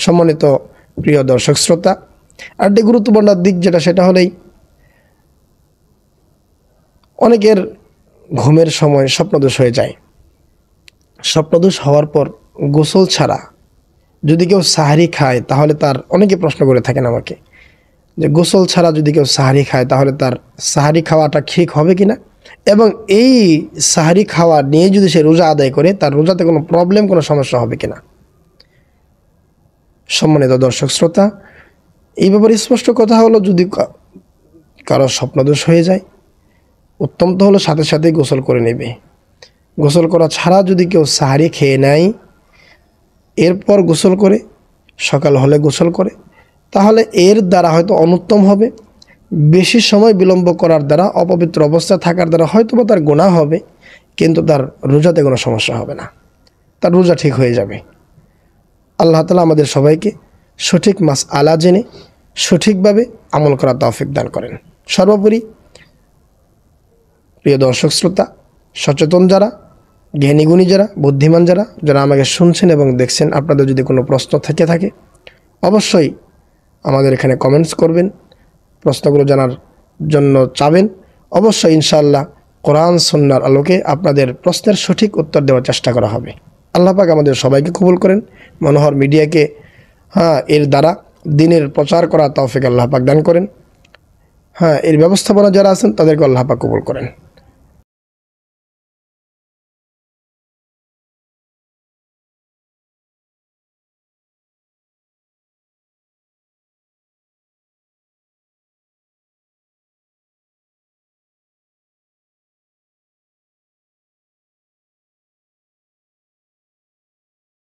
সম্মানিত প্রিয় দর্শক শ্রোতা, আরেকটি গুরুত্বপূর্ণ দিক যেটা সেটা হলেই অনেকের ঘুমের সময় স্বপ্নদোষ হয়ে যায়। স্বপ্নদোষ হওয়ার পর গোসল ছাড়া যদি কেউ সাহারি খায় তাহলে তার, অনেকে প্রশ্ন করে থাকেন আমাকে যে গোসল ছাড়া যদি কেউ সাহারি খায় তাহলে তার সাহারি খাওয়াটা ঠিক হবে কিনা, এবং এই সাহারি খাওয়া নিয়ে যদি সে রোজা আদায় করে তার রোজাতে কোনো প্রবলেম, কোনো সমস্যা হবে কিনা। সম্মানিত দর্শক শ্রোতা, এই ব্যাপারে স্পষ্ট কথা হলো, যদি কারো স্বপ্নদোষ হয়ে যায় উত্তম তো হলো সাথে সাথেই গোসল করে নেবে। গোসল করা ছাড়া যদি কেউ সাহারি খেয়ে নেয় এরপর গোসল করে, সকাল হলে গোসল করে, তাহলে এর দ্বারা হয়তো অনুত্তম হবে। বেশি সময় বিলম্ব করার দ্বারা, অপবিত্র অবস্থা থাকার দ্বারা হয়তো বা তার গুনাহ হবে, কিন্তু তার রোজাতে কোনো সমস্যা হবে না, তার রোজা ঠিক হয়ে যাবে। আল্লাহ তাআলা আমাদের সবাইকে সঠিক মাসআলা জেনে সঠিকভাবে আমল করার তৌফিক দান করেন। সর্বোপরি প্রিয় দর্শক শ্রোতা, সচেতন যারা, জ্ঞানীগুণী যারা, বুদ্ধিমান যারা, যারা আমাকে শুনছেন এবং দেখছেন, আপনাদের যদি কোনো প্রশ্ন থেকে থাকে অবশ্যই আমাদের এখানে কমেন্টস করবেন, প্রশ্নগুলো জানার জন্য চাবেন। অবশ্যই ইনশাআল্লাহ কোরআন সুন্নাহর আলোকে আপনাদের প্রশ্নের সঠিক উত্তর দেওয়ার চেষ্টা করা হবে। আল্লাহ পাক আমাদের সবাইকে কবুল করেন। মনোহর মিডিয়াকে এর দ্বারা দ্বীনের প্রচার করা তৌফিক আল্লাহ পাক দান করেন। এর ব্যবস্থাপনা যারা আছেন তাদেরকে আল্লাহ পাক কবুল করেন।